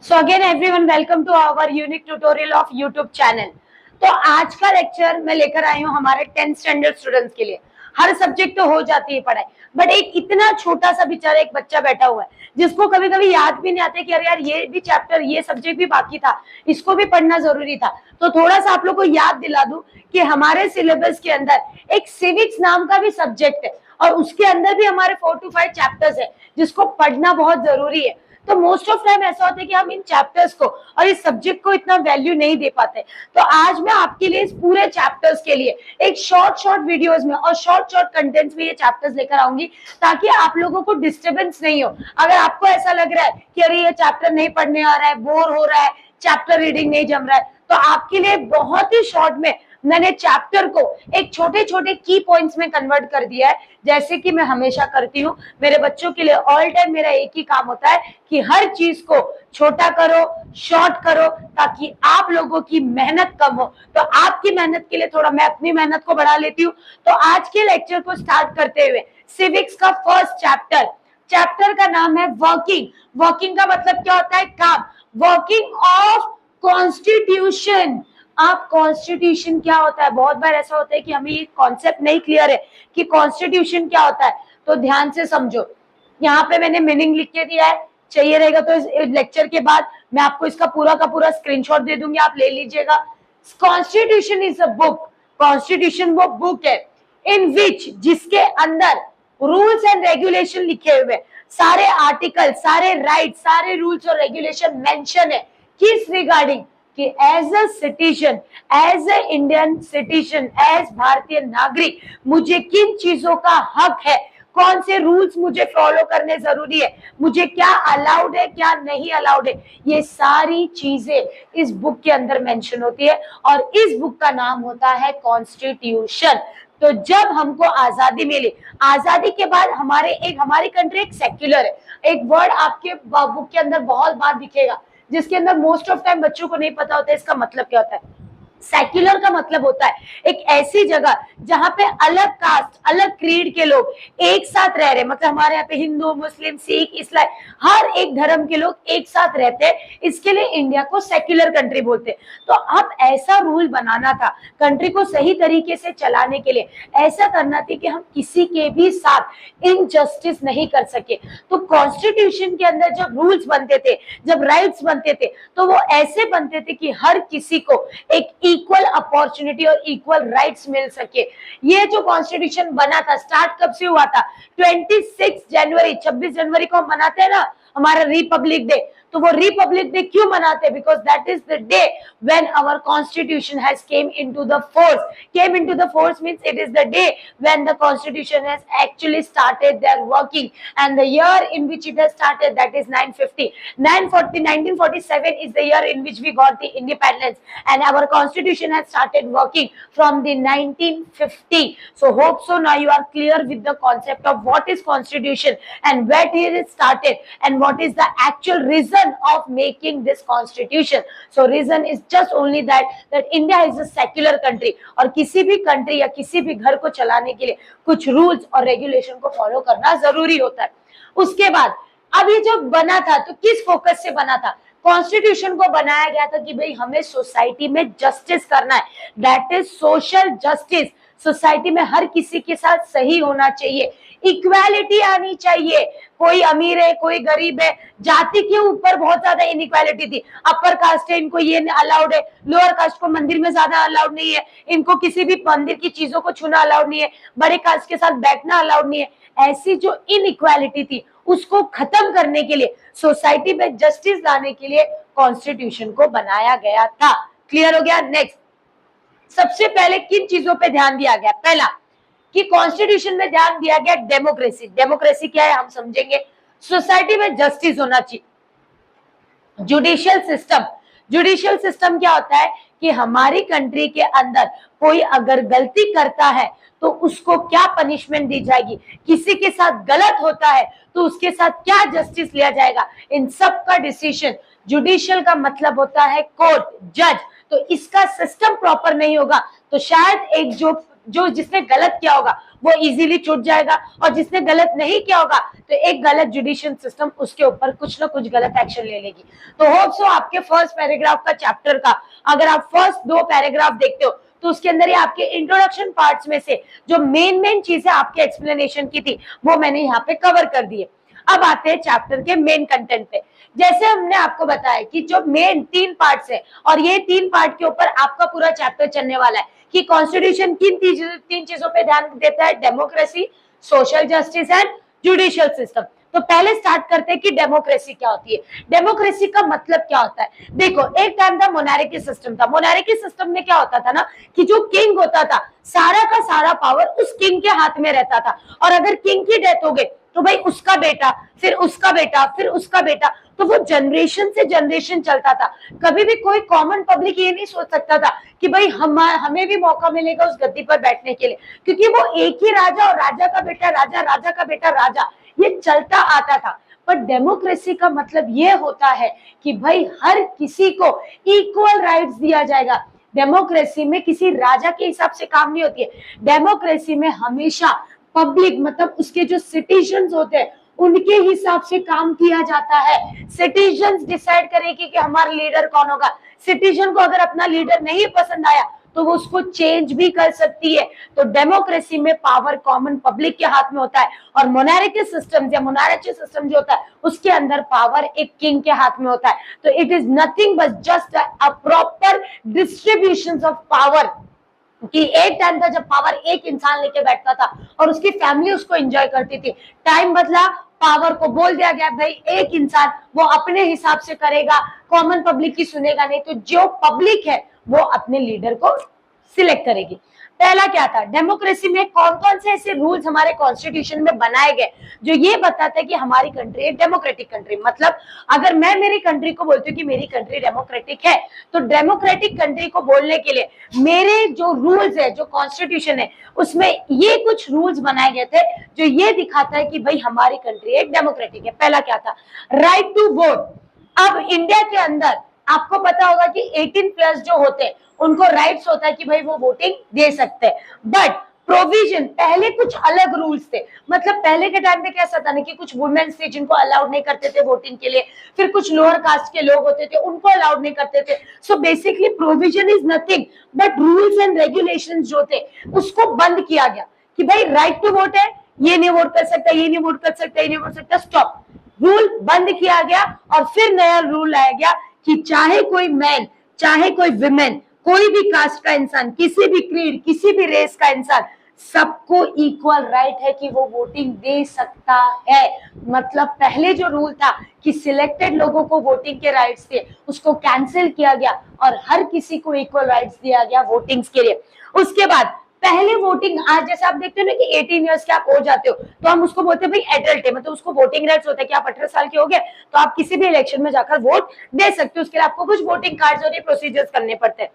So again everyone welcome to our unique tutorial of YouTube channel. तो आज का lecture मैं लेकर आई हूँ हमारे 10th स्टैंडर्ड स्टूडेंट्स के लिए। हर सब्जेक्ट तो हो जाती है पढ़ाई, बट एक इतना छोटा सा बेचारा एक बच्चा बैठा हुआ है जिसको कभी कभी याद भी नहीं आता कि अरे यार ये भी चैप्टर, ये सब्जेक्ट भी बाकी था, इसको भी पढ़ना जरूरी था। तो थोड़ा सा आप लोग को याद दिला दूं कि हमारे सिलेबस के अंदर एक सिविक्स नाम का भी सब्जेक्ट है और उसके अंदर भी हमारे 4 to 5 चैप्टर्स है जिसको पढ़ना बहुत जरूरी है। तो मोस्ट ऑफ टाइम ऐसा होता है कि हम इन चैप्टर्स को और इस सब्जेक्ट को इतना वैल्यू नहीं दे पाते। तो आज मैं आपके लिए इस पूरे चैप्टर्स के लिए एक शॉर्ट वीडियोस में और शॉर्ट कंटेंट्स में ये चैप्टर्स लेकर आऊंगी ताकि आप लोगों को डिस्टर्बेंस नहीं हो। अगर आपको ऐसा लग रहा है कि अरे ये चैप्टर नहीं पढ़ने आ रहा है, बोर हो रहा है, चैप्टर रीडिंग नहीं जम रहा है, तो आपके लिए बहुत ही शॉर्ट में मैंने चैप्टर को एक छोटे छोटे की पॉइंट्स में कन्वर्ट कर दिया है, जैसे कि मैं हमेशा करती हूँ। मेरे बच्चों के लिए ऑल टाइम मेरा एक ही काम होता है कि हर चीज को छोटा करो, शॉर्ट करो, ताकि आप लोगों की मेहनत कम हो। तो आपकी मेहनत के लिए थोड़ा मैं अपनी मेहनत को बढ़ा लेती हूँ। तो आज के लेक्चर को स्टार्ट करते हुए सिविक्स का फर्स्ट चैप्टर का नाम है वर्किंग। वर्किंग का मतलब क्या होता है? काम। Working of constitution. आप कॉन्स्टिट्यूशन क्या होता है? बहुत बार ऐसा होता है कि हमें ये कॉन्सेप्ट नहीं क्लियर है कि कॉन्स्टिट्यूशन क्या होता है। तो ध्यान से समझो, यहाँ पे मैंने मीनिंग लिख के दिया है। चाहिए रहेगा तो इस लेक्चर के बाद मैं आपको इसका पूरा का पूरा स्क्रीनशॉट दे दूंगी, आप ले लीजिएगा। Constitution is a book. Constitution वो बुक है इन विच, जिसके अंदर रूल्स एंड रेगुलेशन लिखे हुए, सारे आर्टिकल, सारे राइट, सारे रूल्स और रेगुलेशन मेंशन है। किस रिगार्डिंग? कि as a citizen, as a Indian citizen, as भारतीय नागरिक मुझे किन चीजों का हक है, कौन से रूल्स मुझे फॉलो करने जरूरी है, मुझे क्या अलाउड है, क्या नहीं अलाउड है, ये सारी चीजें इस बुक के अंदर मेंशन होती है और इस बुक का नाम होता है कॉन्स्टिट्यूशन। तो जब हमको आजादी मिली, आजादी के बाद हमारी कंट्री एक सेक्युलर है। एक वर्ड आपके बुक के अंदर बहुत बार दिखेगा जिसके अंदर मोस्ट ऑफ टाइम बच्चों को नहीं पता होता है इसका मतलब क्या होता है। सेक्युलर का मतलब होता है एक ऐसी जगह जहां पे अलग कास्ट, अलग क्रीड के लोग एक साथ रह रहे, मतलब हमारे यहाँ पे हिंदू, मुस्लिम, सिख, इस्लाम, हर एक धर्म के लोग एक साथ रहते हैं। इसके लिए इंडिया को सेक्युलर कंट्री बोलते हैं। तो अब ऐसा रूल बनाना था कंट्री को सही तरीके से चलाने के लिए, ऐसा करना थी कि हम किसी के भी साथ इनजस्टिस नहीं कर सके। तो कॉन्स्टिट्यूशन के अंदर जब रूल्स बनते थे, जब राइट्स बनते थे, तो वो ऐसे बनते थे कि हर किसी को एक इक्वल अपॉर्चुनिटी और इक्वल राइट्स मिल सके। ये जो कॉन्स्टिट्यूशन बना था, स्टार्ट कब से हुआ था? 26 जनवरी, 26 जनवरी को हम मनाते हैं ना हमारा रिपब्लिक डे। तो वो रिपब्लिक डे क्यों मनाते हैं? Because that is the day when our constitution has came into the force. Came into the force means it is the day when the constitution has actually started there working and the year in which it has started, that is 1947 is the year in which we got the independence and our constitution has started working from the 1950. So hope so now you are clear with the concept of what is constitution and where it started and what is the actual reason of making this constitution. So reason is just only that India is a secular country और किसी भी country या किसी भी घर को चलाने के लिए कुछ रूल्स और रेगुलेशन को फॉलो करना जरूरी होता है। उसके बाद अब ये जो बना था तो किस फोकस से बना था? कॉन्स्टिट्यूशन को बनाया गया था कि भाई हमें सोसाइटी में जस्टिस करना है, that is social justice. Society में हर किसी के साथ सही होना चाहिए, इक्वालिटी आनी चाहिए। कोई अमीर है, कोई गरीब है, जाति के ऊपर बहुत ज्यादा इनइक्वालिटी थी। अपर कास्ट है, इनको ये अलाउड है, लोअर कास्ट को मंदिर में ज्यादा अलाउड नहीं है, इनको किसी भी मंदिर की चीजों को छूना अलाउड नहीं है, बड़े कास्ट के साथ बैठना अलाउड नहीं है। ऐसी जो इनइक्वालिटी थी उसको खत्म करने के लिए, सोसाइटी में जस्टिस लाने के लिए कॉन्स्टिट्यूशन को बनाया गया था। क्लियर हो गया? नेक्स्ट, सबसे पहले किन चीजों पे ध्यान दिया गया? पहला कि कॉन्स्टिट्यूशन में ध्यान दिया गया डेमोक्रेसी। डेमोक्रेसी क्या है हम समझेंगे। सोसाइटी में जस्टिस होना चाहिए। जुडिशियल सिस्टम, जुडिशियल सिस्टम क्या होता है कि हमारी कंट्री के अंदर कोई अगर गलती करता है तो उसको क्या पनिशमेंट दी जाएगी, किसी के साथ गलत होता है तो उसके साथ क्या जस्टिस लिया जाएगा, इन सब का डिसीजन। जुडिशियल का मतलब होता है कोर्ट, जज। तो इसका सिस्टम प्रॉपर नहीं होगा तो शायद एक जो जो जिसने गलत किया होगा वो इजीली छूट जाएगा, और जिसने गलत नहीं किया होगा तो एक गलत जुडिशियल सिस्टम उसके ऊपर कुछ ना कुछ गलत एक्शन ले लेगी। तो होप सो आपके फर्स्ट पैराग्राफ का चैप्टर का अगर आप फर्स्ट 2 पैराग्राफ देखते हो तो उसके अंदर ये आपके इंट्रोडक्शन पार्ट्स में से जो मेन चीजें आपके एक्सप्लेनेशन की थी वो मैंने यहाँ पे कवर कर दी है। अब आते हैं चैप्टर के मेन कंटेंट पे। जैसे हमने आपको बताया कि जो मेन 3 पार्ट्स है और ये 3 पार्ट के ऊपर आपका पूरा चैप्टर चलने वाला है कि कॉन्स्टिट्यूशन किन 3 चीजों पे ध्यान देता है, democracy, social justice and judicial system. तो पहले स्टार्ट करते हैं कि डेमोक्रेसी क्या होती है। डेमोक्रेसी का मतलब क्या होता है? देखो, एक टाइम था मोनार्की सिस्टम था। मोनार्की सिस्टम में क्या होता था ना कि जो किंग होता था सारा का सारा पावर उस किंग के हाथ में रहता था, और अगर किंग की डेथ हो गई तो भाई उसका बेटा, फिर उसका बेटा, फिर उसका बेटा, तो वो जनरेशन से जनरेशन चलता था। कभी भी कोई कॉमन पब्लिक ये नहीं सोच सकता था कि भाई हमें भी मौका मिलेगा उस गद्दी पर बैठने के लिए, क्योंकि वो एक ही राजा और राजा का बेटा राजा, राजा का बेटा राजा, ये चलता आता था। पर डेमोक्रेसी का मतलब ये होता है कि भाई हर किसी को इक्वल राइट्स दिया जाएगा। डेमोक्रेसी में किसी राजा के हिसाब से काम नहीं होती है। डेमोक्रेसी में हमेशा पब्लिक मतलब उसके जो सिटीजन्स होते हैं उनके हिसाब से काम किया जाता है। सिटीजन्स डिसाइड करेगी कि हमारा लीडर कौन होगा। सिटीजन को अगर अपना लीडर नहीं पसंद आया तो वो उसको चेंज भी कर सकती है। तो डेमोक्रेसी में पावर कॉमन पब्लिक के हाथ में होता है, और मोनार्की सिस्टम या मोनार्ची सिस्टम जो होता है उसके अंदर पावर एक किंग के हाथ में होता है। तो it is nothing but just a proper distribution of power, कि एक टाइम था जब पावर एक इंसान लेके बैठता था और उसकी फैमिली उसको एंजॉय करती थी। टाइम बदला, पावर को बोल दिया गया भाई एक इंसान वो अपने हिसाब से करेगा, कॉमन पब्लिक की सुनेगा नहीं, तो जो पब्लिक है वो अपने लीडर को सिलेक्ट करेगी। पहला क्या था, डेमोक्रेसी में कौन कौन से ऐसे रूल्स हमारे कॉन्स्टिट्यूशन में बनाए गए जो ये बताते हैं कि हमारी कंट्री एक डेमोक्रेटिक कंट्री। मतलब अगर मैं मेरी कंट्री को बोलती हूँ कि मेरी कंट्री डेमोक्रेटिक है, तो डेमोक्रेटिक कंट्री को बोलने के लिए मेरे जो रूल्स है, जो कॉन्स्टिट्यूशन है, उसमें ये कुछ रूल्स बनाए गए थे जो ये दिखाता है कि भाई हमारी कंट्री एक डेमोक्रेटिक है। पहला क्या था, राइट टू वोट। अब इंडिया के अंदर आपको पता होगा कि 18+ जो होते हैं उनको राइट्स होता है कि भाई वो वोटिंग दे सकते हैं, बट प्रोविजन पहले कुछ अलग रूल्स थे। मतलब पहले के टाइम पे कैसा था ना कि कुछ वुमेन्स थे जिनको अलाउड नहीं करते थे वोटिंग के लिए, फिर कुछ लोअर कास्ट के लोग होते थे उनको अलाउड नहीं करते थे। So basically provision is nothing but rules and regulations जो थे उसको बंद किया गया कि भाई राइट टू वोट है, ये नहीं वोट कर सकता, ये नहीं वोट कर सकता, ये नहीं वोट सकता, स्टॉप। रूल बंद किया गया और फिर नया रूल लाया गया कि चाहे कोई मैन, चाहे कोई विमेन, कोई भी कास्ट का इंसान, किसी भी क्रीड, किसी भी रेस का इंसान, सबको इक्वल राइट है कि वो वोटिंग दे सकता है। मतलब पहले जो रूल था कि सिलेक्टेड लोगों को वोटिंग के राइट्स थे उसको कैंसिल किया गया और हर किसी को इक्वल राइट्स दिया गया वोटिंग के लिए। उसके बाद पहले वोटिंग, आज जैसे आप देखते हो ना कि 18 इयर्स के आप हो जाते हो तो हम उसको बोलते हैं भाई एडल्ट है, मतलब उसको वोटिंग राइट्स होता है कि आप 18 साल के हो गए तो आप किसी भी इलेक्शन में जाकर वोट दे सकते हो। उसके लिए आपको कुछ वोटिंग कार्ड्स और ये प्रोसीजर्स करने पड़ते हैं।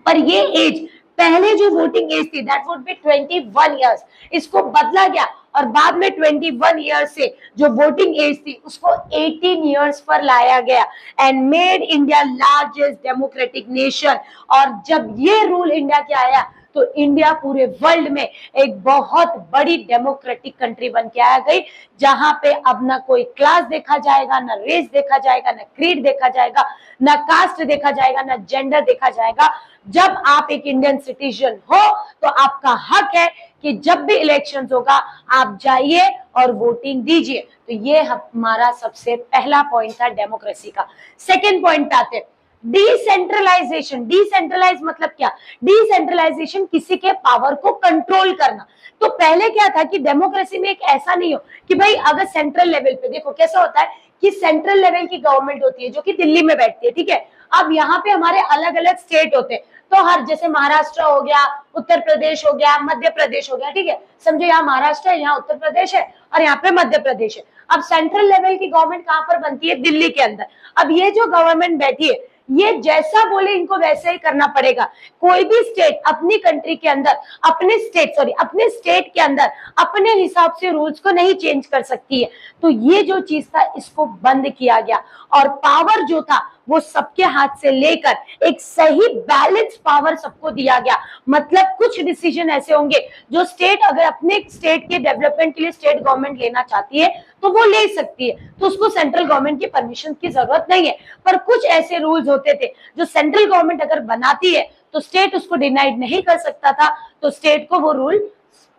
पर ये एज, पहले जो वोटिंग एज थी दैट वुड बी 21 इयर्स, इसको बदला गया और बाद में 21 इयर्स से जो वोटिंग एज थी उसको 18 इयर्स पर लाया गया and made India largest democratic nation. और जब ये रूल इंडिया के आया तो इंडिया पूरे वर्ल्ड में एक बहुत बड़ी डेमोक्रेटिक कंट्री बन के आ गई, जहां पे अब ना कोई क्लास देखा जाएगा, ना रेस देखा जाएगा, ना क्रीड देखा जाएगा, ना कास्ट देखा जाएगा, ना जेंडर देखा जाएगा। जब आप एक इंडियन सिटीजन हो तो आपका हक है कि जब भी इलेक्शन होगा आप जाइए और वोटिंग दीजिए। तो ये हमारा सबसे पहला पॉइंट था डेमोक्रेसी का। सेकेंड पॉइंट पे आते हैं, डिसेंट्रलाइजेशन। डिसेंट्रलाइज मतलब क्या, डिसेंट्रलाइजेशन किसी के पावर को कंट्रोल करना। तो पहले क्या था कि डेमोक्रेसी में एक ऐसा नहीं हो कि भाई अगर सेंट्रल लेवल पे, देखो कैसा होता है कि सेंट्रल लेवल की गवर्नमेंट होती है जो कि दिल्ली में बैठती है, ठीक है। अब यहाँ पे हमारे अलग अलग स्टेट होते हैं, तो हर जैसे महाराष्ट्र हो गया, उत्तर प्रदेश हो गया, मध्य प्रदेश हो गया, ठीक है। समझो यहाँ महाराष्ट्र है, यहाँ उत्तर प्रदेश है और यहाँ पे मध्य प्रदेश है। अब सेंट्रल लेवल की गवर्नमेंट कहाँ पर बनती है, दिल्ली के अंदर। अब ये जो गवर्नमेंट बैठी है ये जैसा बोले इनको वैसा ही करना पड़ेगा। कोई भी स्टेट अपनी कंट्री के अंदर अपने स्टेट के अंदर अपने हिसाब से रूल्स को नहीं चेंज कर सकती है। तो ये जो चीज था इसको बंद किया गया और पावर जो था वो सबके हाथ से लेकर एक सही बैलेंस पावर सबको दिया गया। मतलब कुछ डिसीजन ऐसे होंगे जो स्टेट अगर अपने स्टेट के डेवलपमेंट के लिए स्टेट गवर्नमेंट लेना चाहती है तो वो ले सकती है, तो उसको सेंट्रल गवर्नमेंट की परमिशन की जरूरत नहीं है। पर कुछ ऐसे रूल्स होते थे जो सेंट्रल गवर्नमेंट अगर बनाती है तो स्टेट उसको डिनाइड नहीं कर सकता था, तो स्टेट को वो रूल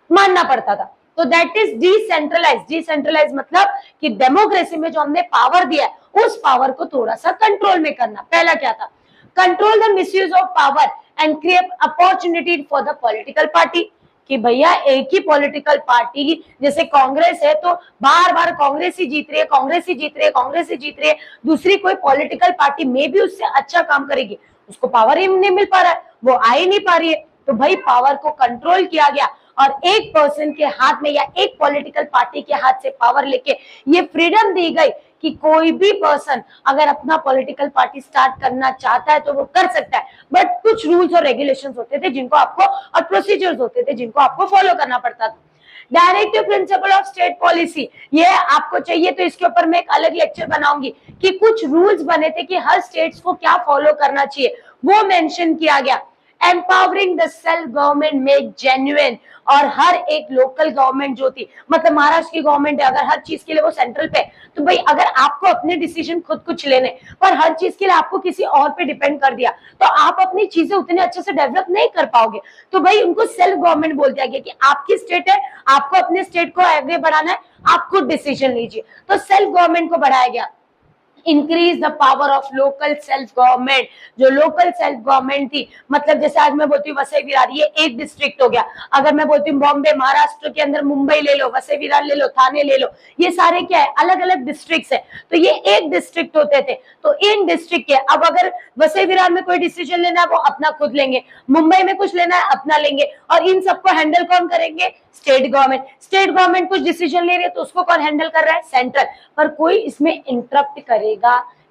मानना पड़ता था। तो दैट इज डिसेंट्रलाइज मतलब कि डेमोक्रेसी में जो हमने पावर दिया है उस पावर को थोड़ा सा कंट्रोल में करना। पहला क्या था, control the misuse of power and create opportunity for the political party. कि भैया एक ही पॉलिटिकल पार्टी जैसे कांग्रेस है तो बार बार कांग्रेस ही जीत रही है, दूसरी कोई पॉलिटिकल पार्टी में भी उससे अच्छा काम करेगी, उसको पावर ही नहीं मिल पा रहा है, वो आ ही नहीं पा रही है। तो भाई पावर को कंट्रोल किया गया और एक पर्सन के हाथ में या एक पॉलिटिकल पार्टी के हाथ से पावर लेके ये फ्रीडम दी गई कि कोई भी पर्सन अगर अपना पॉलिटिकल पार्टी स्टार्ट करना चाहता है तो वो कर सकता है। बट कुछ रूल्स और रेगुलेशंस होते थे जिनको आपको और प्रोसीजर्स होते थे जिनको आपको फॉलो करना पड़ता था। Directive principle of state policy, ये आपको चाहिए तो इसके ऊपर मैं एक अलग लेक्चर बनाऊंगी कि कुछ रूल्स बने थे कि हर स्टेट्स को क्या फॉलो करना चाहिए, वो मेंशन किया गया। Empowering the self government make genuine, और हर एक लोकल गवर्नमेंट जो थी, मतलब महाराष्ट्र की गवर्नमेंट है अगर हर चीज के लिए वो सेंट्रल पे, तो भाई अगर आपको अपने डिसीजन खुद कुछ लेने पर हर चीज के लिए आपको किसी और पे डिपेंड कर दिया तो आप अपनी चीजें उतने अच्छे से डेवलप नहीं कर पाओगे। तो भाई उनको सेल्फ गवर्नमेंट बोल दिया गया कि आपकी स्टेट है, आपको अपने स्टेट को आगे बढ़ाना है, आप खुद डिसीजन लीजिए। तो सेल्फ गवर्नमेंट को बढ़ाया गया। Increase the power of local self government, जो लोकल सेल्फ गवर्नमेंट थी, मतलब जैसे आज मैं बोलती हूँ वसई विरार ये एक डिस्ट्रिक्ट हो गया, अगर मैं बोलती हूँ बॉम्बे महाराष्ट्र के अंदर मुंबई ले लो, वसई विरार ले लो, थाने ले लो, ये सारे क्या है अलग अलग डिस्ट्रिक्ट्स है। तो ये एक डिस्ट्रिक्ट होते थे। तो इन डिस्ट्रिक्ट के अब अगर वसई विरार में कोई डिसीजन लेना है वो अपना खुद लेंगे, मुंबई में कुछ लेना है अपना लेंगे, और इन सबको हैंडल कौन करेंगे, स्टेट गवर्नमेंट। स्टेट गवर्नमेंट कुछ डिसीजन ले रही है तो उसको कौन हैंडल कर रहा है, सेंट्रल। पर कोई इसमें इंटरप्ट करेगा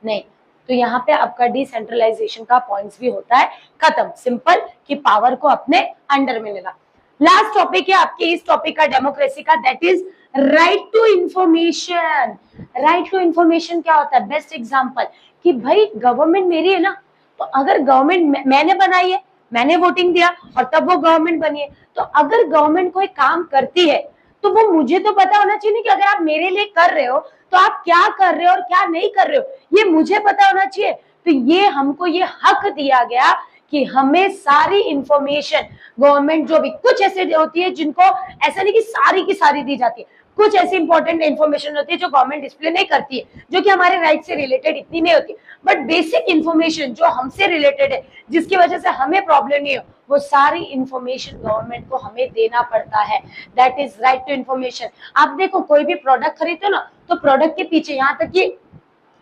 नहीं। तो यहाँ पे आपका डिसेंट्रलाइजेशन का पॉइंट्स भी होता है खत्म, सिंपल कि पावर को अपने अंडर में लेना। लास्ट टॉपिक है आपके इस टॉपिक का डेमोक्रेसी का, that is right to information. Right to information क्या होता है, बेस्ट एग्जांपल कि भाई गवर्नमेंट मेरी है ना, तो अगर गवर्नमेंट मैंने बनाई है, मैंने वोटिंग दिया और तब वो गवर्नमेंट बनी है, तो अगर गवर्नमेंट कोई काम करती है तो वो मुझे तो पता होना चाहिए कि अगर आप मेरे लिए कर रहे हो तो आप क्या कर रहे हो और क्या नहीं कर रहे हो, ये मुझे पता होना चाहिए। तो ये हमको ये हक दिया गया कि हमें सारी इंफॉर्मेशन गवर्नमेंट जो भी कुछ ऐसे होती है जिनको ऐसा नहीं कि सारी की सारी दी जाती है, कुछ ऐसी इंपॉर्टेंट इंफॉर्मेशन होती है जो गवर्नमेंट डिस्प्ले नहीं करती है, जो कि हमारे राइट से रिलेटेड इतनी नहीं होती, बट बेसिक इंफॉर्मेशन जो हमसे रिलेटेड है जिसकी वजह से हमें प्रॉब्लम नहीं हो, वो सारी इंफॉर्मेशन गवर्नमेंट को हमें देना पड़ता है। That is right to information. आप देखो कोई भी प्रोडक्ट खरीदते हो ना, तो प्रोडक्ट के पीछे यहाँ तक कि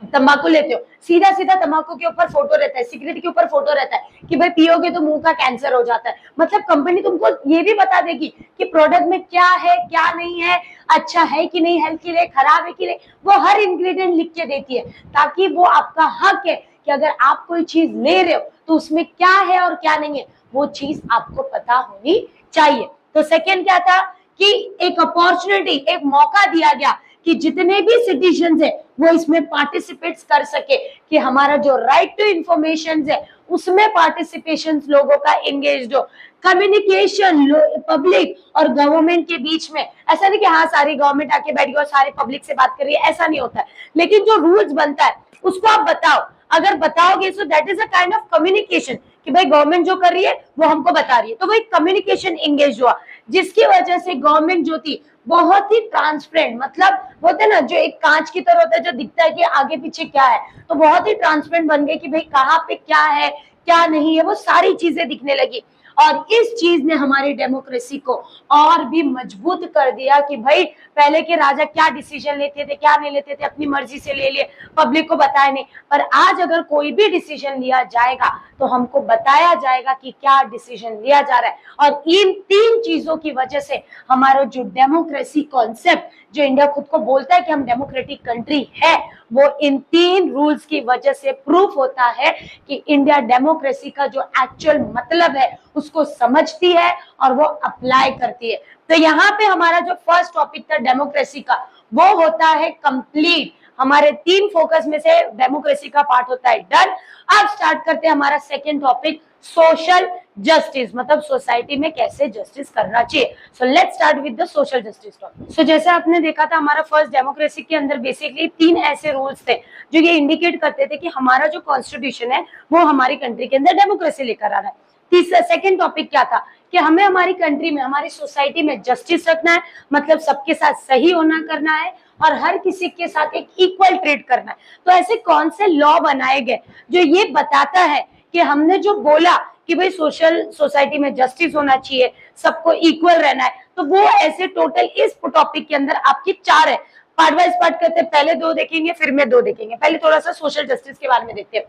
तंबाकू लेते हो, सीधा सीधा तंबाकू के ऊपर फोटो रहता है, सिगरेट के ऊपर फोटो रहता है कि भाई पियोगे तो मुंह का कैंसर हो जाता है। मतलब कंपनी तुमको ये भी बता देगी कि प्रोडक्ट में क्या है क्या नहीं है, अच्छा है कि नहीं, हेल्थ के लिए खराब है कि नहीं, वो हर इंग्रेडिएंट लिख के देती है, ताकि वो आपका हक है कि अगर आप कोई चीज ले रहे हो तो उसमें क्या है और क्या नहीं है वो चीज आपको पता होनी चाहिए। तो सेकेंड क्या था कि एक अपॉर्चुनिटी, एक मौका दिया गया कि जितने भी सिटीजन है वो इसमें पार्टिसिपेट कर सके, कि हमारा जो राइट टू इंफॉर्मेशन है उसमें पार्टिसिपेशन लोगों का एंगेज हो। कम्युनिकेशन पब्लिक और गवर्नमेंट के बीच में, ऐसा नहीं कि हाँ सारी गवर्नमेंट आके बैठ गई और सारे पब्लिक से बात कर रही है, ऐसा नहीं होता है, लेकिन जो रूल्स बनता है उसको आप बताओ, अगर बताओगे so that is a kind of communication कि भाई गवर्नमेंट जो कर रही है वो हमको बता रही है, तो भाई कम्युनिकेशन एंगेज हुआ, जिसकी वजह से गवर्नमेंट जो थी बहुत ही ट्रांसपेरेंट, मतलब बोलते हैं ना जो एक कांच की तरह होता है जो दिखता है कि आगे पीछे क्या है, तो बहुत ही ट्रांसपेरेंट बन गए कि भाई कहाँ पे क्या है क्या नहीं है, वो सारी चीजें दिखने लगी। और इस चीज ने हमारी डेमोक्रेसी को और भी मजबूत कर दिया कि भाई पहले के राजा क्या डिसीजन लेते थे क्या नहीं लेते थे, अपनी मर्जी से ले लिए, पब्लिक को बताया नहीं, पर आज अगर कोई भी डिसीजन लिया जाएगा तो हमको बताया जाएगा कि क्या डिसीजन लिया जा रहा है। और इन तीन चीजों की वजह से हमारा जो डेमोक्रेसी कॉन्सेप्ट, जो इंडिया खुद को बोलता है कि हम डेमोक्रेटिक कंट्री है, वो इन 3 रूल्स की वजह से प्रूफ होता है कि इंडिया डेमोक्रेसी का जो एक्चुअल मतलब है उसको समझती है और वो अप्लाई करती है। तो यहाँ पे हमारा जो फर्स्ट टॉपिक था डेमोक्रेसी का, वो होता है कंप्लीट। हमारे 3 फोकस में से डेमोक्रेसी का पार्ट होता है डन। अब स्टार्ट करते हैं हमारा सेकेंड टॉपिक, सोशल जस्टिस, मतलब सोसाइटी में कैसे जस्टिस करना चाहिए। So let's start with the social justice topic. So जैसे आपने देखा था हमारा फर्स्ट डेमोक्रेसी के अंदर बेसिकली 3 ऐसे रूल्स थे जो ये इंडिकेट करते थे कि हमारा जो कॉन्स्टिट्यूशन है वो हमारी कंट्री के अंदर डेमोक्रेसी लेकर आ रहा है। तीसरा सेकेंड टॉपिक क्या था कि हमें हमारी कंट्री में, हमारी सोसाइटी में जस्टिस रखना है, मतलब सबके साथ सही होना करना है और हर किसी के साथ एक इक्वल ट्रीट करना है। तो ऐसे कौन से लॉ बनाए गए जो ये बताता है कि हमने जो बोला कि भाई सोशल सोसाइटी में जस्टिस होना चाहिए, सबको इक्वल रहना है, तो वो ऐसे टोटल इस टॉपिक के अंदर आपकी 4 है। पार्ट वाइज पार्ट करते हैं, पहले 2 देखेंगे फिर में 2 देखेंगे। पहले थोड़ा सा सोशल जस्टिस के बारे में देखते हैं।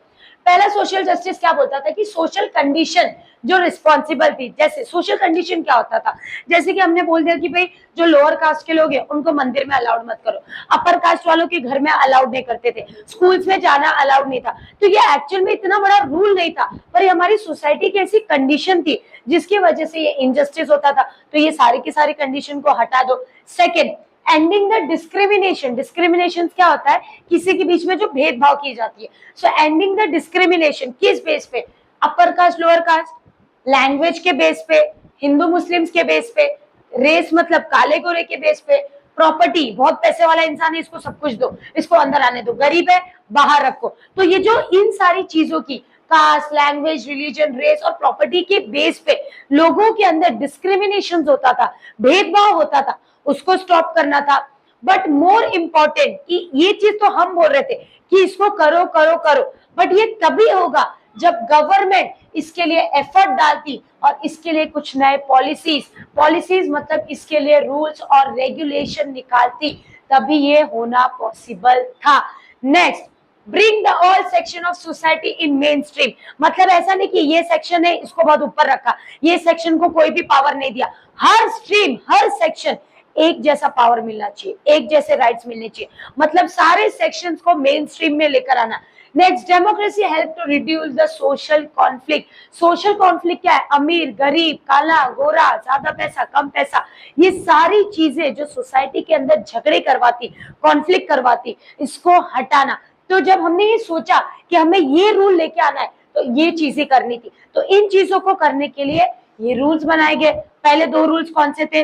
पहला सोशल जस्टिस क्या बोलता था कि सोशल कंडीशन जो रिस्पॉन्सिबल थी, जैसे सोशल कंडीशन क्या होता था, जैसे कि हमने बोल दिया कि भाई जो लोअर कास्ट के लोग हैं उनको मंदिर में अलाउड मत करो, अपर कास्ट वालों के घर में अलाउड नहीं करते थे, स्कूल्स में जाना अलाउड नहीं था। तो ये एक्चुअल में इतना बड़ा रूल नहीं था, पर ये हमारी सोसाइटी की ऐसी कंडीशन थी जिसकी वजह से ये इनजस्टिस होता था। तो ये सारी की सारी कंडीशन को हटा दो। Second, ending the discrimination. Discrimination क्या होता है, किसी के बीच में जो भेदभाव की जाती है। सो एंडिंग द डिस्क्रिमिनेशन किस बेस पे, upper caste lower caste, language के बेस पे, हिंदू मुस्लिम्स के बेस पे, रेस मतलब काले गोरे के बेस पे, प्रॉपर्टी, बहुत पैसे वाला इंसान है इसको सब कुछ दो, इसको अंदर आने दो, गरीब है बाहर रखो। तो ये जो इन सारी चीजों की कास्ट, लैंग्वेज, रिलीजन, रेस और प्रॉपर्टी के बेस पे लोगों के अंदर डिस्क्रिमिनेशन होता था, भेदभाव होता था, उसको स्टॉप करना था। बट मोर इम्पोर्टेंट कि ये चीज तो हम बोल रहे थे कि इसको करो करो करो, बट ये तभी होगा जब गवर्नमेंट इसके लिए एफर्ट डालती और इसके लिए कुछ नए पॉलिसीज मतलब इसके लिए रूल्स और रेगुलेशन निकालती, तभी ये होना पॉसिबल था। Next, bring the all section of society in main stream. मतलब ऐसा नहीं कि ये सेक्शन है इसको बहुत ऊपर रखा, ये सेक्शन को कोई भी पावर नहीं दिया। हर स्ट्रीम, हर सेक्शन एक जैसा पावर मिलना चाहिए, एक जैसे राइट्स मिलने चाहिए, मतलब सारे सेक्शंस को मेन स्ट्रीम में लेकर आना। Next, democracy help to reduce the social conflict. Social conflict क्या है, अमीर गरीब, काला गोरा, ज्यादा पैसा कम पैसा, ये सारी चीजें जो सोसाइटी के अंदर झगड़े करवाती, कॉन्फ्लिक्ट करवाती, इसको हटाना। तो जब हमने ये सोचा कि हमें ये रूल लेके आना है तो ये चीजें करनी थी, तो इन चीजों को करने के लिए ये रूल्स बनाए गए। पहले 2 रूल्स कौन से थे,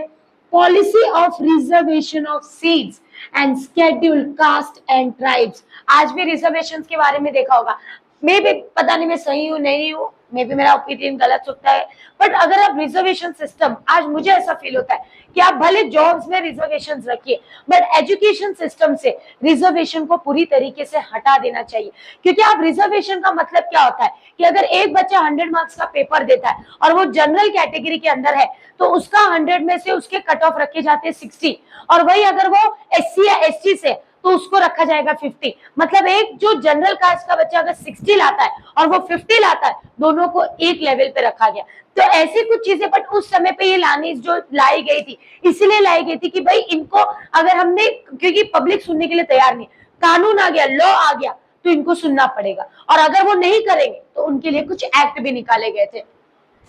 policy of reservation of seats and scheduled caste and tribes. आज भी रिजर्वेशन के बारे में देखा होगा, मैं भी पता नहीं मैं सही हूँ नहीं हूँ, मे भी मेरा ओपिनियन गलत सकता है, बट अगर आप रिजर्वेशन सिस्टम, आज मुझे ऐसा फील होता है कि आप भले जॉब्स में रिजर्वेशन रखिए, बट एजुकेशन सिस्टम से रिजर्वेशन को पूरी तरीके से हटा देना चाहिए। क्योंकि आप रिजर्वेशन का मतलब क्या होता है कि अगर एक बच्चा 100 मार्क्स का पेपर देता है और वो जनरल कैटेगरी के अंदर है तो उसका 100 में से उसके कट ऑफ रखे जाते हैं 60, और वही अगर वो SC या ST से तो उसको रखा जाएगा 50। मतलब एक जो जनरल कास्ट का बच्चा अगर 60 लाता है और वो 50 लाता है, दोनों को एक लेवल पे रखा गया। तो ऐसी कुछ चीजें, बट उस समय पे ये लानी जो लाई गई थी, इसलिए लाई गई थी कि भाई इनको अगर हमने, क्योंकि पब्लिक सुनने के लिए तैयार नहीं, कानून आ गया, लॉ आ गया, तो इनको सुनना पड़ेगा, और अगर वो नहीं करेंगे तो उनके लिए कुछ एक्ट भी निकाले गए थे।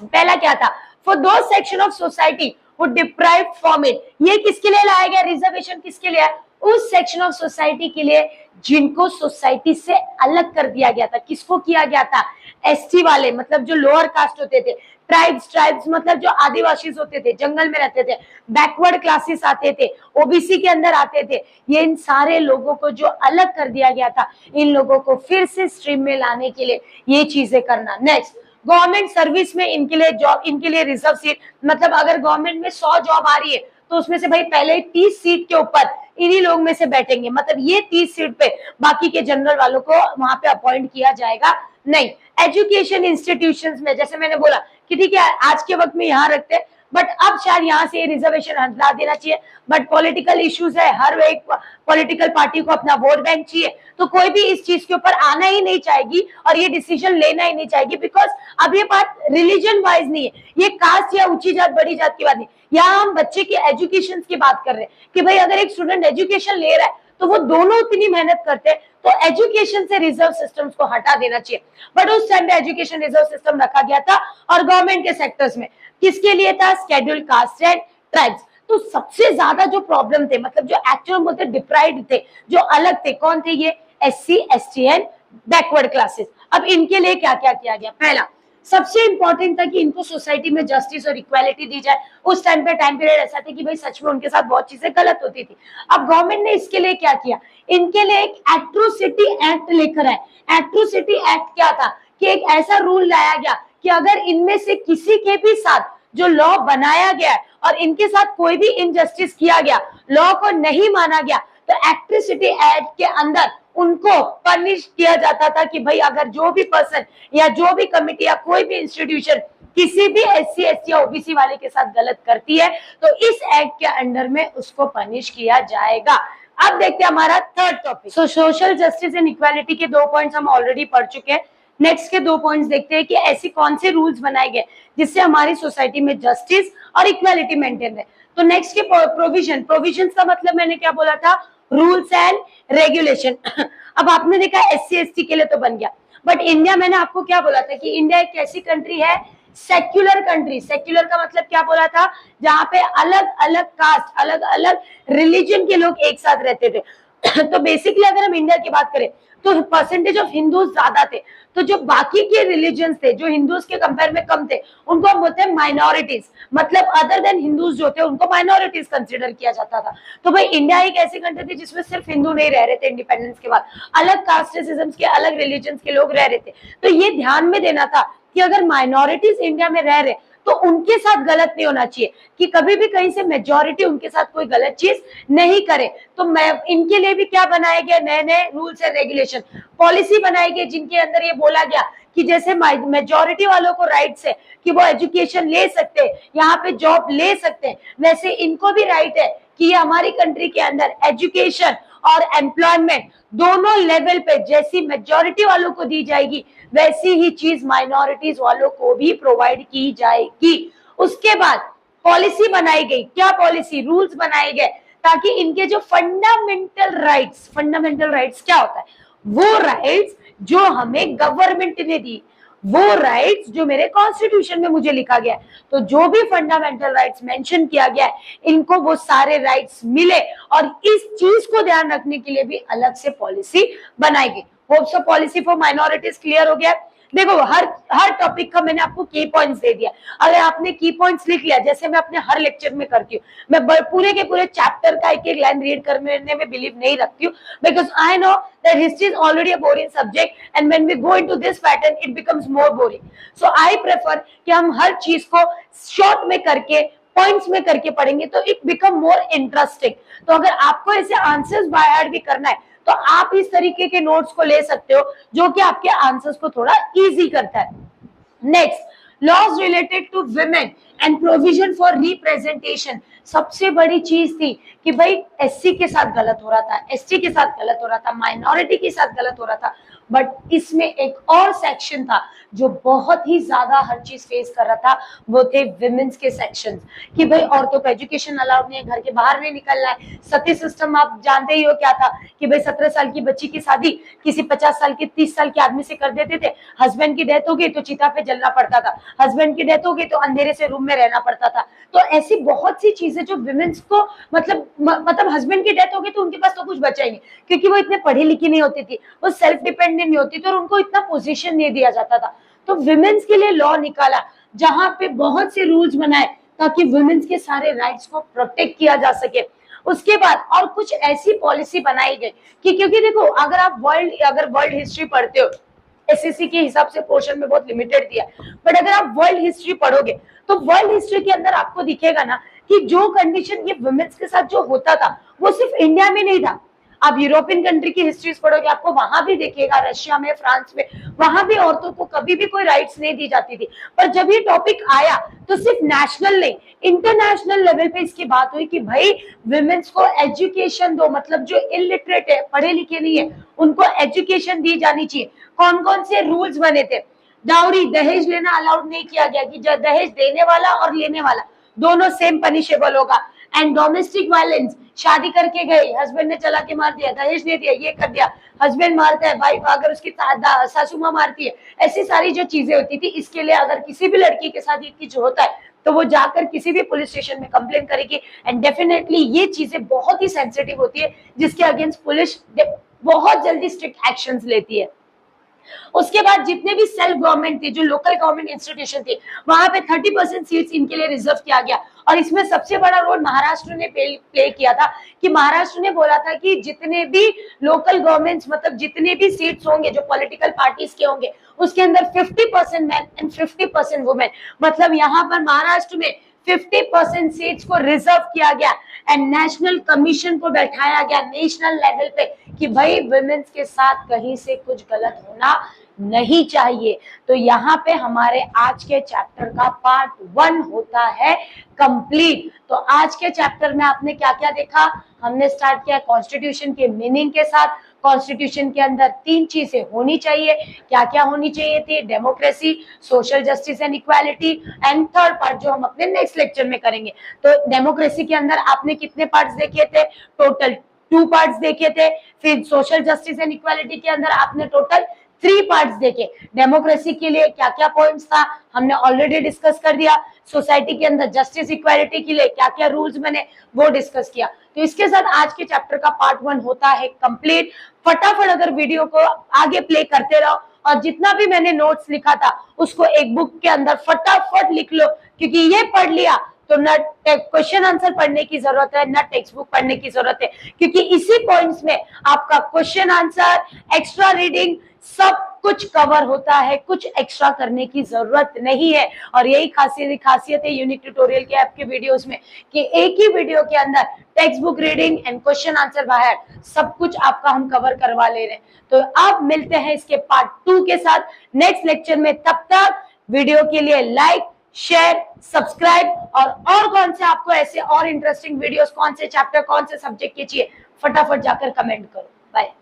पहला क्या था, फॉर दो section of society who deprived from it। ये किसके लिए लाया गया, रिजर्वेशन किसके लिए, उस सेक्शन ऑफ सोसाइटी के लिए जिनको सोसाइटी से अलग कर दिया गया था। किसको किया गया था, ST वाले, मतलब जो लोअर कास्ट होते थे, ट्राइब्स मतलब जो आदिवासी होते थे, जंगल में रहते थे, बैकवर्ड क्लासेस आते थे, OBC के अंदर आते थे, ये इन सारे लोगों को जो अलग कर दिया गया था, इन लोगों को फिर से स्ट्रीम में लाने के लिए ये चीजें करना। नेक्स्ट, गवर्नमेंट सर्विस में इनके लिए जॉब, इनके लिए रिजर्व सीट, मतलब अगर गवर्नमेंट में 100 जॉब आ रही है तो उसमें से भाई पहले 30 सीट के ऊपर इन्हीं लोग में से बैठेंगे, मतलब ये 30 सीट पे बाकी के जनरल वालों को वहां पे अपॉइंट किया जाएगा नहीं। एजुकेशन इंस्टीट्यूशंस में जैसे मैंने बोला कि ठीक है आज के वक्त में यहाँ रखते हैं, बट अब शायद यहाँ से रिजर्वेशन हटा देना चाहिए, बट पॉलिटिकल इश्यूज है, हर एक पॉलिटिकल पार्टी को अपना वोट बैंक चाहिए, तो कोई भी इस चीज के ऊपर आना ही नहीं चाहेगी और ये डिसीजन लेना ही नहीं चाहेगी, बिकॉज अब ये बात रिलीजन वाइज नहीं है, ये कास्ट या ऊंची जात बड़ी जात की बात नहीं, यहाँ हम बच्चे के एजुकेशन की बात कर रहे हैं कि भाई अगर एक स्टूडेंट एजुकेशन ले रहा है तो वो दोनों उतनी मेहनत करते हैं, तो एजुकेशन से रिजर्व सिस्टम्स को हटा देना चाहिए। बट उस टाइम पे एजुकेशन रिजर्व सिस्टम रखा गया था और गवर्नमेंट के सेक्टर्स में किसके लिए था? Scheduled caste and tribes. तो सबसे ज्यादा जो प्रॉब्लम थे, मतलब जो एक्चुअल बोलते डिप्राइव्ड थे, जो अलग थे, कौन थे ये? SC, ST and backward classes. अब इनके लिए क्या क्या किया गया? पहला सबसे इंपॉर्टेंट था कि इनको सोसाइटी में जस्टिस और इक्वालिटी दी जाए। उस टाइम पीरियड ऐसा था कि भाई सच में उनके साथ बहुत चीजें गलत होती थी। अब गवर्नमेंट ने इसके लिए क्या किया? इनके लिए एक एट्रोसिटी एक्ट लेकर आए। एट्रोसिटी एक्ट क्या था? कि एक ऐसा रूल लाया गया कि अगर इनमें से किसी के भी साथ जो लॉ बनाया गया है और इनके साथ कोई भी इनजस्टिस किया गया, लॉ को नहीं माना गया, तो एट्रोसिटी एक्ट के अंदर उनको पनिश किया जाता था कि भाई अगर जो भी पर्सन या जो भी कमिटी या कोई भी इंस्टीट्यूशन किसी भी एससी, एसटी या ओबीसी वाले के साथ गलत करती है, तो इस एक्ट के अंडर में उसको पनिश किया जाएगा। अब देखते हैं हमारा third topic. Social justice and equality के 2 पॉइंट्स हम ऑलरेडी पढ़ चुके हैं। नेक्स्ट के 2 पॉइंट्स देखते हैं कि ऐसी कौन से रूल्स बनाए गए जिससे हमारी सोसाइटी में जस्टिस और इक्वालिटी मेंटेन रहे। तो नेक्स्ट के प्रोविजन का मतलब मैंने क्या बोला था? Rules and regulation. अब आपने देखा एससी, एसटी के लिए तो बन गया, बट इंडिया, मैंने आपको क्या बोला था कि इंडिया एक ऐसी कंट्री है, सेक्युलर कंट्री। सेक्युलर का मतलब क्या बोला था? जहां पे अलग अलग कास्ट, अलग अलग रिलीजन के लोग एक साथ रहते थे। तो बेसिकली अगर हम इंडिया की बात करें तो परसेंटेज ऑफ हिंदूज ज्यादा थे, तो जो बाकी के रिलीजन्स थे जो हिंदूज के कंपेयर में कम थे, उनको हम बोलते हैं माइनॉरिटीज। मतलब अदर देन हिंदूज जो थे उनको माइनॉरिटीज कंसिडर किया जाता था। तो भाई इंडिया एक ऐसी कंट्री थी जिसमें सिर्फ हिंदू नहीं रह रहे थे इंडिपेंडेंस के बाद, अलग कास्टिज्म के, अलग रिलीजन्स के लोग रह रहे थे। तो ये ध्यान में देना था कि अगर माइनॉरिटीज इंडिया में रह रहे तो उनके साथ गलत नहीं होना चाहिए, कि कभी भी कहीं से मेजॉरिटी उनके साथ कोई गलत चीज नहीं करे। तो मैं इनके लिए भी क्या बनाए गए? नए नए रूल्स एंड रेगुलेशन, पॉलिसी बनाई गई, जिनके अंदर ये बोला गया कि जैसे मेजॉरिटी वालों को राइट्स है कि वो एजुकेशन ले सकते हैं, यहाँ पे जॉब ले सकते हैं, वैसे इनको भी राइट है कि ये हमारी कंट्री के अंदर एजुकेशन और एम्प्लॉयमेंट दोनों लेवल पे जैसी मेजॉरिटी वालों को दी जाएगी, वैसी ही चीज माइनॉरिटीज वालों को भी प्रोवाइड की जाएगी। उसके बाद पॉलिसी बनाई गई। क्या पॉलिसी? रूल्स बनाए गए ताकि इनके जो फंडामेंटल राइट्स क्या होता है? वो राइट्स जो हमें गवर्नमेंट ने दी, वो राइट्स जो मेरे कॉन्स्टिट्यूशन में मुझे लिखा गया है, तो जो भी फंडामेंटल राइट्स मेंशन किया गया है, इनको वो सारे राइट्स मिले। और इस चीज को ध्यान रखने के लिए भी अलग से पॉलिसी बनाई गई। Hope so policy for minorities clear हो गया। देखो हर टॉपिक का मैंने आपको की पॉइंट्स दे दिया। अगर आपने की पॉइंट्स लिख लिया, जैसे मैं अपने हर लेक्चर में करती हूँ, मैं पूरे के पूरे चैप्टर का एक एक लाइन रीड करने में बिलीव नहीं रखती हूँ, because I know that history is already a boring subject and when we go into this pattern it becomes more boring. So I prefer कि हम हर चीज को शॉर्ट में करके, पॉइंट्स में करके पढ़ेंगे तो इट बिकम मोर इंटरेस्टिंग। तो अगर आपको ऐसे आंसर्स बाय हार्ट भी करना है तो आप इस तरीके के नोट्स को ले सकते हो, जो कि आपके आंसर्स को थोड़ा इजी करता है। Next, laws related to women and provision for representation. सबसे बड़ी चीज थी कि भाई एससी के साथ गलत हो रहा था, एसटी के साथ गलत हो रहा था, माइनॉरिटी के साथ गलत हो रहा था, बट इसमें एक और सेक्शन था जो बहुत ही ज्यादा हर चीज फेस कर रहा था, वो थे विमेन्स के सेक्शंस। कि भाई औरतों को एजुकेशन अलाउड नहीं है, घर के बाहर नहीं निकलना है। सती सिस्टम आप जानते ही हो क्या था कि भाई 17 साल की बच्ची की शादी किसी 50 साल के 30 साल के आदमी से कर देते थे। हस्बैंड की डेथ हो गई तो चिता पे जलना पड़ता था, हस्बैंड की डेथ हो गई तो अंधेरे से रूम में रहना पड़ता था। तो ऐसी बहुत सी चीजें जो विमेन्स को मतलब हस्बैंड की डेथ हो गई तो उनके पास तो कुछ बचा ही नहीं, क्योंकि वो इतने पढ़ी लिखी नहीं होती थी, वो सेल्फ डिपेंडेंट नहीं होती थी और उनको इतना पोजीशन नहीं दिया जाता था। तो विमेन्स के लिए लॉ निकाला जहां पे बहुत से रूल्स बनाए ताकि वुमेन्स के सारे राइट्स को प्रोटेक्ट किया जा सके। उसके बाद और कुछ ऐसी पॉलिसी बनाई गई कि क्योंकि देखो अगर आप वर्ल्ड हिस्ट्री पढ़ते हो, एसएससी के हिसाब से पोर्शन में बहुत लिमिटेड दिया, बट अगर आप वर्ल्ड हिस्ट्री पढ़ोगे तो वर्ल्ड हिस्ट्री के अंदर आपको दिखेगा ना कि जो कंडीशन ये वुमेन्स के साथ जो होता था वो सिर्फ इंडिया में नहीं था। आप यूरोपियन कंट्री की हिस्ट्रीज पढ़ोगे आपको वहां भी दिखेगा, रशिया में, फ्रांस में, वहां भी औरतों को कभी भी कोई राइट्स नहीं दी जाती थी। पर जब ये टॉपिक आया तो सिर्फ नेशनल नहीं, इंटरनेशनल लेवल पे इसकी बात हुई कि भाई विमेन्स को एजुकेशन दो, मतलब जो इलिटरेट है, पढ़े लिखे नहीं है, उनको एजुकेशन दी जानी चाहिए। कौन कौन से रूल्स बने थे? डाउरी, दहेज लेना अलाउड नहीं किया गया कि दहेज देने वाला और लेने वाला दोनों सेम पनिशेबल होगा। एंड डोमेस्टिक वायलेंस, शादी करके गई, हस्बैंड ने चला के मार दिया, दहेज दे दिया, ये कर दिया, हस्बैंड मारता है, वाइफ अगर उसकी सासू माँ मारती है, ऐसी सारी जो चीजें होती थी, इसके लिए अगर किसी भी लड़की के साथ ये कुछ होता है तो वो जाकर किसी भी पुलिस स्टेशन में कंप्लेन करेगी। एंड डेफिनेटली ये चीजें बहुत ही सेंसिटिव होती है, जिसके अगेंस्ट पुलिस बहुत जल्दी स्ट्रिक्ट एक्शंस लेती है। उसके बाद जितने भी सेल्फ गवर्नमेंट थे, जो लोकल गवर्नमेंट इंस्टीट्यूशन थे, वहां पे 30% सीट्स इनके लिए रिजर्व किया गया। और इसमें सबसे बड़ा रोल महाराष्ट्र ने प्ले किया था कि महाराष्ट्र ने बोला था कि जितने भी लोकल गवर्नमेंट्स, मतलब जितने भी सीट्स होंगे जो पॉलिटिकल पार्टीज के होंगे, उसके अंदर 50% मैन एंड 50% वुमेन, मतलब यहाँ पर महाराष्ट्र में 50% सीट्स को रिजर्व किया गया एंड नेशनल कमीशन को बैठाया गया नेशनल लेवल पे कि भाई वुमेन्स के साथ कहीं से कुछ गलत होना नहीं चाहिए। तो यहाँ पे हमारे आज के चैप्टर का पार्ट 1 होता है कंप्लीट। तो आज के चैप्टर में आपने क्या क्या देखा? हमने स्टार्ट किया कॉन्स्टिट्यूशन के मीनिंग के साथ। कॉन्स्टिट्यूशन के अंदर 3 चीजें होनी चाहिए, क्या क्या होनी चाहिए थी? Democracy, social justice and equality, and third part जो हम अपने नेक्स्ट लेक्चर में करेंगे। तो डेमोक्रेसी के अंदर आपने कितने पार्ट्स देखे थे? टोटल 2 पार्ट्स देखे थे। फिर सोशल जस्टिस एंड इक्वालिटी के अंदर आपने टोटल 3 पार्ट्स देखे। डेमोक्रेसी के लिए क्या क्या पॉइंट्स था हमने ऑलरेडी डिस्कस कर दिया। सोसाइटी के अंदर जस्टिस इक्वालिटी के लिए क्या क्या रूल्स बने वो डिस्कस किया। तो इसके साथ आज के चैप्टर का पार्ट 1 होता है कंप्लीट। फटाफट अगर वीडियो को आगे प्ले करते रहो और जितना भी मैंने नोट्स लिखा था उसको एक बुक के अंदर फटाफट लिख लो, क्योंकि ये पढ़ लिया तो न क्वेश्चन आंसर पढ़ने की जरूरत है, न टेक्स्ट बुक पढ़ने की जरूरत है, क्योंकि इसी पॉइंट्स में आपका क्वेश्चन आंसर, एक्स्ट्रा रीडिंग सब कुछ कवर होता है, कुछ एक्स्ट्रा करने की जरूरत नहीं है। और यही खासियत है यूनिक ट्यूटोरियल के आपके वीडियोस में कि एक ही वीडियो के अंदर text book reading and question answer बाहर सब कुछ आपका हम कवर करवा ले रहे हैं। तो अब मिलते हैं इसके पार्ट 2 के साथ नेक्स्ट लेक्चर में। तब तक वीडियो के लिए लाइक, शेयर, सब्सक्राइब और कौन से आपको ऐसे और इंटरेस्टिंग वीडियोस, कौन से चैप्टर, कौन से सब्जेक्ट के चाहिए, फटाफट जाकर कमेंट करो। बाय।